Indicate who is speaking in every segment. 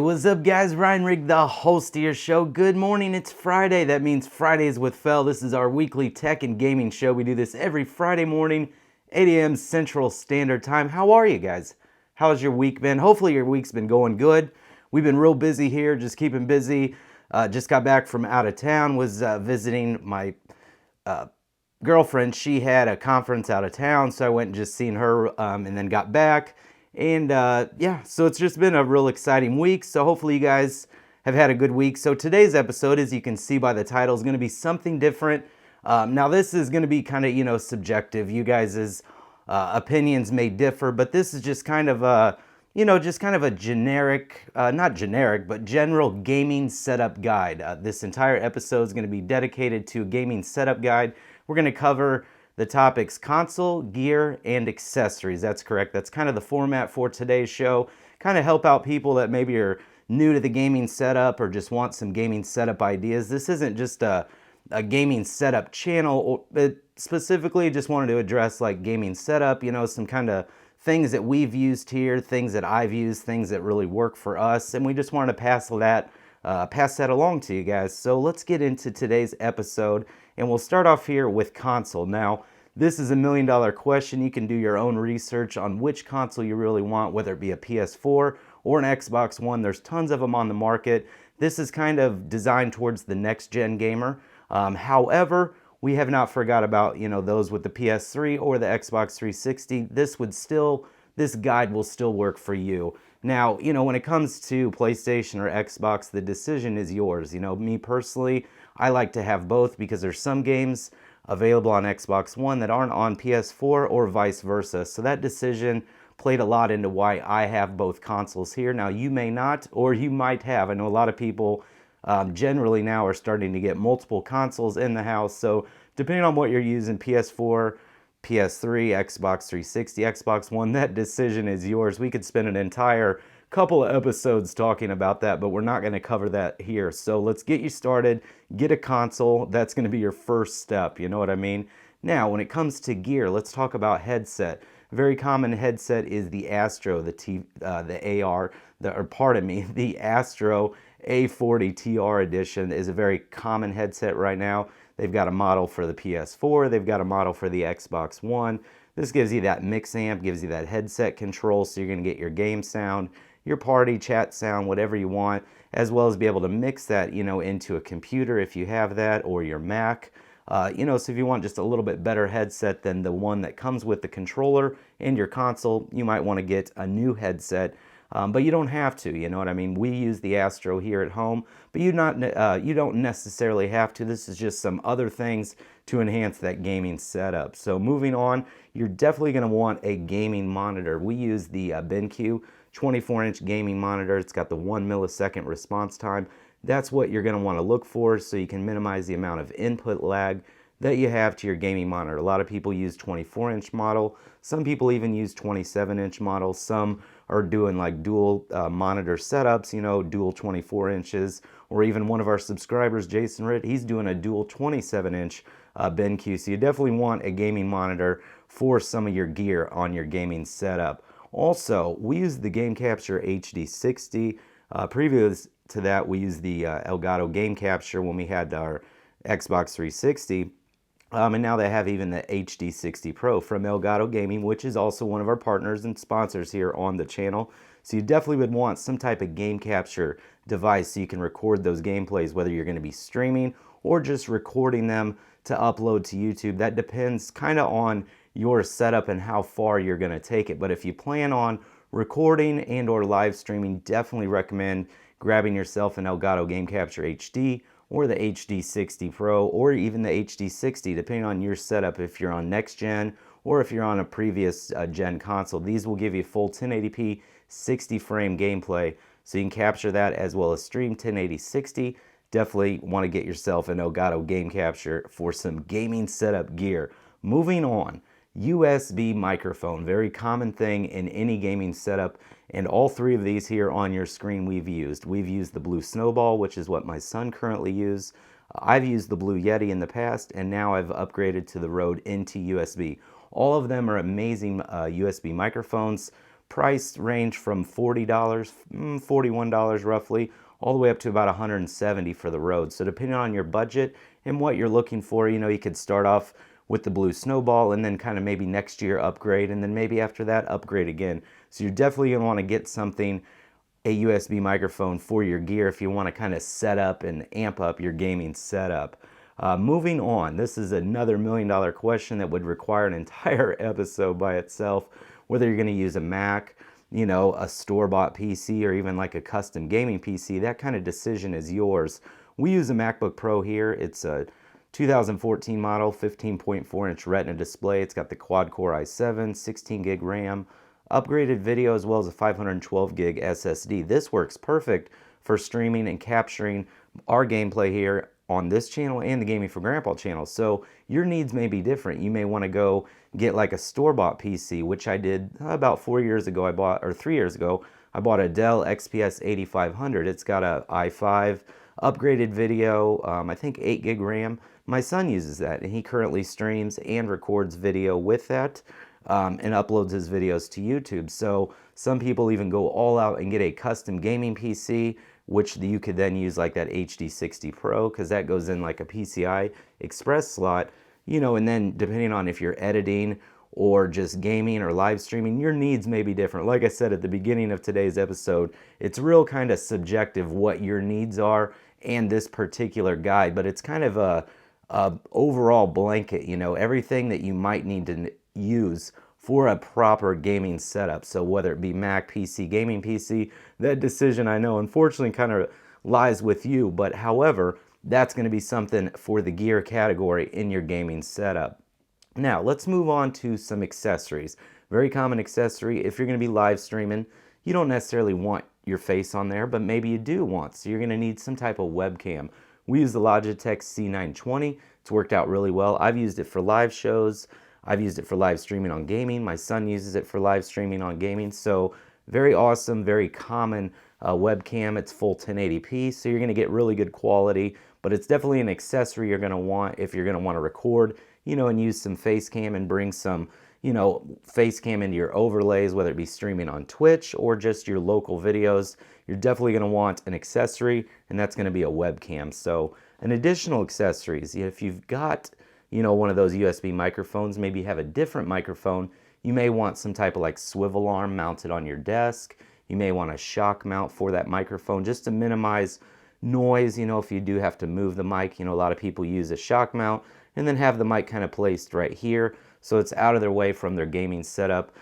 Speaker 1: what's up guys? Ryan Rigg, the host of your show. Good morning, it's Friday. That means Fridays with Fel. This is our weekly tech and gaming show. We do this every Friday morning, 8 a.m. Central Standard Time. How are you guys? How's your week been? Hopefully your week's been going good. We've been real busy here, just keeping busy. Just got back from out of town, was visiting my girlfriend. She had a conference out of town, so I went and just seen her and then got back. And yeah, so it's just been a real exciting week. So hopefully you guys have had a good week. So today's episode, as you can see by the title, is going to be something different. Now this is going to be kind of, subjective. You guys' opinions may differ, but this is just kind of a, just kind of a generic, not generic, but general gaming setup guide. This entire episode is going to be dedicated to a gaming setup guide. We're going to cover the topics console, gear, and accessories. That's correct. That's kind of the format for today's show. Kind of help out people that maybe are new to the gaming setup or just want some gaming setup ideas. This isn't just a gaming setup channel, but specifically just wanted to address like gaming setup, some kind of things that we've used here, things that I've used, things that really work for us, and we just wanted to pass that along to you guys. So let's get into today's episode, and we'll start off here with console. Now, this is $1 million question. You can do your own research on which console you really want, whether it be a PS4 or an Xbox One. There's tons of them on the market. This is kind of designed towards the next-gen gamer. However, we have not forgot about, those with the PS3 or the Xbox 360. This guide will still work for you. Now, when it comes to PlayStation or Xbox, the decision is yours. Me personally, I like to have both because there's some games available on Xbox One that aren't on PS4 or vice versa. So that decision played a lot into why I have both consoles here. Now, you may not, or you might have. I know a lot of people generally now are starting to get multiple consoles in the house. So depending on what you're using, PS4, PS3, Xbox 360, Xbox One, that decision is yours. We could spend an entire couple of episodes talking about that, but we're not going to cover that here. So let's get you started. Get a console. That's going to be your first step. You know what I mean? Now, when it comes to gear, let's talk about headset. A very common headset is the Astro, the Astro A40 TR edition is a very common headset right now. They've got a model for the PS4. They've got a model for the Xbox One. This gives you that mix amp, gives you that headset control, so you're going to get your game sound, your party chat sound, whatever you want, as well as be able to mix that, into a computer if you have that, or your Mac. So if you want just a little bit better headset than the one that comes with the controller and your console, you might want to get a new headset. But you don't have to, you know what I mean? We use the Astro here at home, but you don't necessarily have to. This is just some other things to enhance that gaming setup. So moving on, you're definitely going to want a gaming monitor. We use the BenQ 24-inch gaming monitor. It's got the 1 millisecond response time. That's what you're going to want to look for so you can minimize the amount of input lag that you have to your gaming monitor. A lot of people use 24-inch model. Some people even use 27-inch models. Some are doing like dual monitor setups, dual 24 inches, or even one of our subscribers, Jason Ritt, he's doing a dual 27-inch BenQ. So you definitely want a gaming monitor for some of your gear on your gaming setup. Also, we use the Game Capture HD60. Previous to that, we used the Elgato Game Capture when we had our Xbox 360. And now they have even the HD60 Pro from Elgato Gaming, which is also one of our partners and sponsors here on the channel. So you definitely would want some type of game capture device so you can record those gameplays, whether you're going to be streaming or just recording them to upload to YouTube. That depends kind of on your setup and how far you're going to take it. But if you plan on recording and or live streaming, definitely recommend grabbing yourself an Elgato Game Capture HD or the HD60 Pro, or even the HD60, depending on your setup, if you're on next gen or if you're on a previous gen console. These will give you full 1080p 60 frame gameplay, so you can capture that as well as stream 1080-60. Definitely want to get yourself an Elgato Game Capture for some gaming setup gear. Moving on, USB microphone, very common thing in any gaming setup, and all three of these here on your screen we've used. We've used the Blue Snowball, which is what my son currently uses. I've used the Blue Yeti in the past, and now I've upgraded to the Rode NT USB. All of them are amazing USB microphones. Price range from $40, $41 roughly, all the way up to about $170 for the Rode. So depending on your budget and what you're looking for, you know, you could start off with the Blue Snowball and then kind of maybe next year upgrade, and then maybe after that upgrade again. So you're definitely going to want to get something, a USB microphone for your gear if you want to kind of set up and amp up your gaming setup. Moving on, this is another $1 million question that would require an entire episode by itself. Whether you're going to use a Mac, you know, a store-bought PC, or even like a custom gaming PC, that kind of decision is yours. We use a MacBook Pro here. It's a 2014 model, 15.4-inch Retina display. It's got the quad-core i7, 16 gig RAM, upgraded video, as well as a 512 gig SSD. This works perfect for streaming and capturing our gameplay here on this channel and the Gaming for Grandpa channel. So your needs may be different. You may want to go get like a store-bought PC, which I did about 4 years ago. Or 3 years ago, I bought a Dell XPS 8500. It's got a i5, upgraded video, I think 8 gig RAM. My son uses that, and he currently streams and records video with that, and uploads his videos to YouTube. So some people even go all out and get a custom gaming PC, which you could then use like that HD60 Pro, because that goes in like a PCI Express slot, you know, and then depending on if you're editing or just gaming or live streaming, your needs may be different. Like I said at the beginning of today's episode, it's real kind of subjective what your needs are and this particular guide, but it's kind of a overall blanket, you know, everything that you might need to use for a proper gaming setup. So whether it be Mac, PC, gaming PC, that decision, I know, unfortunately kind of lies with you, but however, that's going to be something for the gear category in your gaming setup. Now, let's move on to some accessories. Very common accessory, if you're going to be live streaming, you don't necessarily want your face on there, but maybe you do want, so you're going to need some type of webcam. We use the Logitech C920. It's worked out really well. I've used it for live shows. I've used it for live streaming on gaming. My son uses it for live streaming on gaming. So very awesome, very common webcam. It's full 1080p, so you're going to get really good quality, but it's definitely an accessory you're going to want if you're going to want to record, you know, and use some face cam and bring some, you know, face cam into your overlays, whether it be streaming on Twitch or just your local videos. You're definitely going to want an accessory, and that's going to be a webcam. So an additional accessories, if you've got, you know, one of those USB microphones, maybe you have a different microphone, you may want some type of like swivel arm mounted on your desk. You may want a shock mount for that microphone just to minimize noise, you know, if you do have to move the mic. You know, a lot of people use a shock mount and then have the mic kind of placed right here, so it's out of their way from their gaming setup.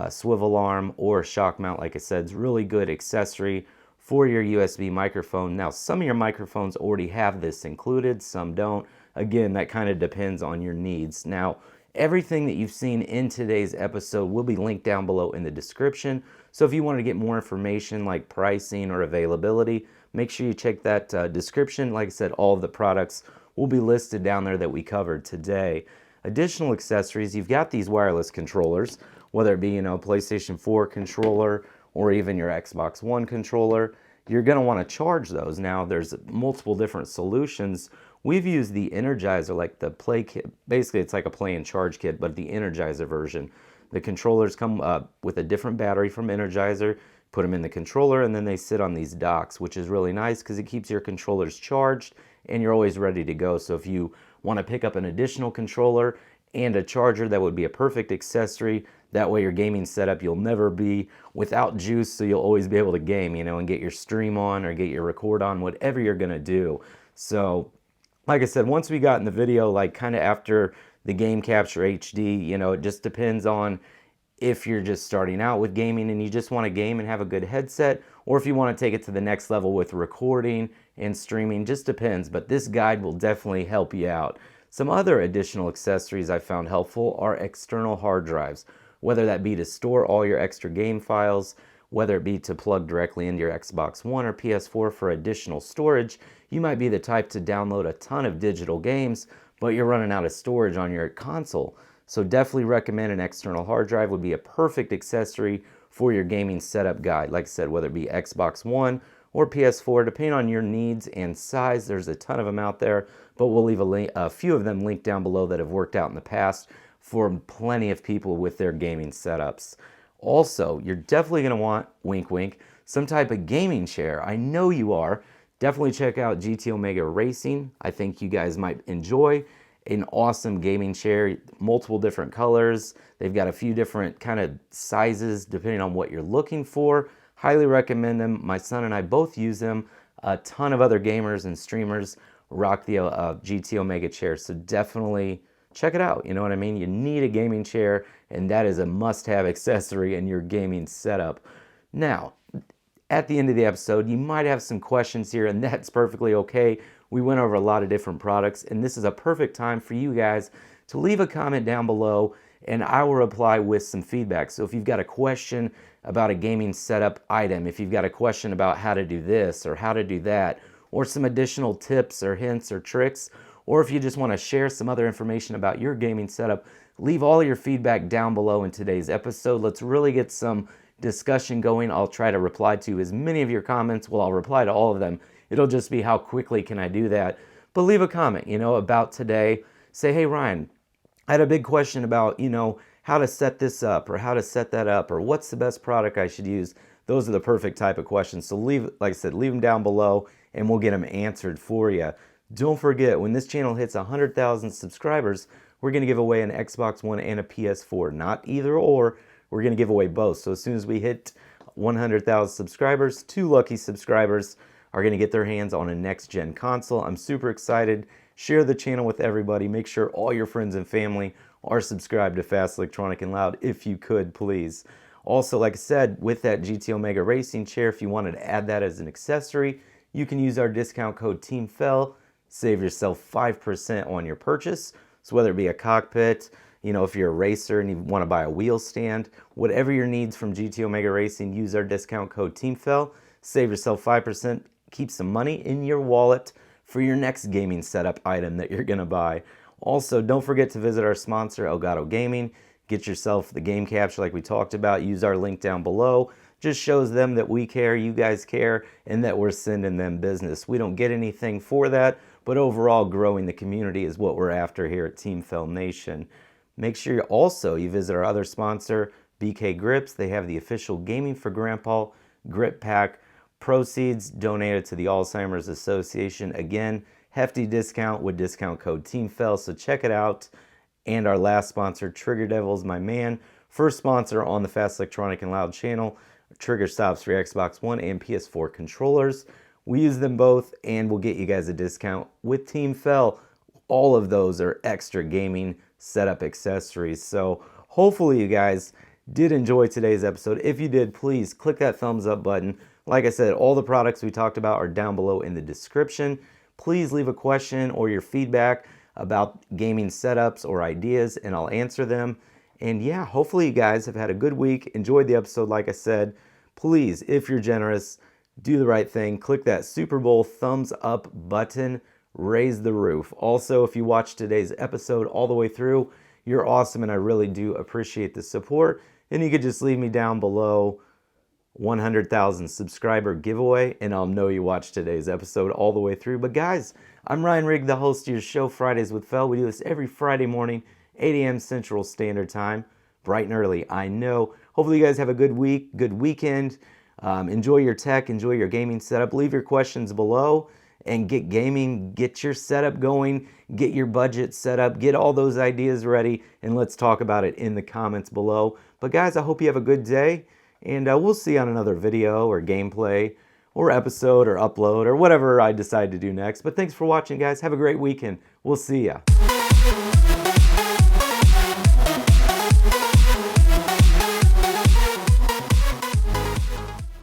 Speaker 1: Swivel arm or shock mount, like I said, is really good accessory for your USB microphone. Now, some of your microphones already have this included, some don't. Again, that kind of depends on your needs. Now, everything that you've seen in today's episode will be linked down below in the description. So if you want to get more information like pricing or availability, make sure you check that description. Like I said, all of the products will be listed down there that we covered today. Additional accessories, you've got these wireless controllers, whether it be, you know, PlayStation 4 controller or even your Xbox One controller. You're going to want to charge those. Now, there's multiple different solutions. We've used the Energizer, like the play kit. Basically, it's like a play and charge kit, but the Energizer version. The controllers come with a different battery from Energizer, put them in the controller, and then they sit on these docks, which is really nice because it keeps your controllers charged and you're always ready to go. So if you want to pick up an additional controller and a charger, that would be a perfect accessory. That way your gaming setup, you'll never be without juice, so you'll always be able to game, you know, and get your stream on or get your record on, whatever you're going to do. So like I said, once we got in the video, like kind of after the Game Capture HD, you know, it just depends on if you're just starting out with gaming and you just want to game and have a good headset, or if you want to take it to the next level with recording and streaming, just depends. But this guide will definitely help you out. Some other additional accessories I found helpful are external hard drives, whether that be to store all your extra game files, whether it be to plug directly into your Xbox One or PS4 for additional storage. You might be the type to download a ton of digital games, but you're running out of storage on your console. So definitely recommend an external hard drive would be a perfect accessory for your gaming setup guide. Like I said, whether it be Xbox One or PS4, depending on your needs and size, there's a ton of them out there, but we'll leave a few of them linked down below that have worked out in the past for plenty of people with their gaming setups. Also, you're definitely going to want, wink wink, some type of gaming chair. I know you are. Definitely check out GT Omega Racing. I think you guys might enjoy an awesome gaming chair, multiple different colors. They've got a few different kind of sizes depending on what you're looking for. Highly recommend them. My son and I both use them. A ton of other gamers and streamers rock the GT Omega chair, so definitely check it out. You know what I mean? You need a gaming chair, and that is a must-have accessory in your gaming setup. Now, at the end of the episode, you might have some questions here, and that's perfectly okay. We went over a lot of different products, and this is a perfect time for you guys to leave a comment down below, and I will reply with some feedback. So if you've got a question about a gaming setup item, if you've got a question about how to do this or how to do that, or some additional tips or hints or tricks, or if you just want to share some other information about your gaming setup, leave all your feedback down below in today's episode. Let's really get some discussion going. I'll try to reply to as many of your comments. Well, I'll reply to all of them. It'll just be how quickly can I do that. But leave a comment, about today. Say, hey, Ryan, I had a big question about, how to set this up or how to set that up or what's the best product I should use. Those are the perfect type of questions. So like I said, leave them down below and we'll get them answered for you. Don't forget, when this channel hits 100,000 subscribers, we're going to give away an Xbox One and a PS4. Not either or. We're going to give away both. So as soon as we hit 100,000 subscribers, 2 lucky subscribers are going to get their hands on a next-gen console. I'm super excited. Share the channel with everybody. Make sure all your friends and family are subscribed to Fast Electronic and Loud if you could, please. Also, like I said, with that GT Omega Racing chair, if you wanted to add that as an accessory, you can use our discount code TEAMFEL. Save yourself 5% on your purchase. So whether it be a cockpit, if you're a racer and you want to buy a wheel stand, whatever your needs from GT Omega Racing, use our discount code TEAMFEL. Save yourself 5%. Keep some money in your wallet for your next gaming setup item that you're going to buy. Also, don't forget to visit our sponsor, Elgato Gaming. Get yourself the game capture like we talked about. Use our link down below. Just shows them that we care, you guys care, and that we're sending them business. We don't get anything for that, but overall growing the community is what we're after here at TeamFell Nation. Make sure you visit our other sponsor, BK Grips. They have the official Gaming for Grandpa grip pack. Proceeds donated to the Alzheimer's Association. Again, hefty discount with discount code TEAMFEL, so check it out. And our last sponsor, Trigger Devils, my man. First sponsor on the Fast Electronic and Loud channel. Trigger stops for your Xbox One and PS4 controllers. We use them both and we'll get you guys a discount with TeamFell. All of those are extra gaming setup accessories. So hopefully you guys did enjoy today's episode. If you did, please click that thumbs up button. Like I said, all the products we talked about are down below in the description. Please leave a question or your feedback about gaming setups or ideas and I'll answer them. And yeah, hopefully you guys have had a good week. Enjoyed the episode, like I said. Please, if you're generous, do the right thing. Click that Super Bowl thumbs up button. Raise the roof. Also, if you watched today's episode all the way through, you're awesome and I really do appreciate the support. And you could just leave me down below 100,000 subscriber giveaway and I'll know you watched today's episode all the way through. But guys, I'm Ryan Rigg, the host of your show, Fridays with Fel. We do this every Friday morning, 8 a.m. Central Standard Time, bright and early, I know. Hopefully you guys have a good week, good weekend. Enjoy your tech, enjoy your gaming setup. Leave your questions below and get gaming, get your setup going, get your budget set up, get all those ideas ready, and let's talk about it in the comments below. But guys, I hope you have a good day, and we'll see you on another video or gameplay or episode or upload or whatever I decide to do next. But thanks for watching, guys. Have a great weekend. We'll see ya.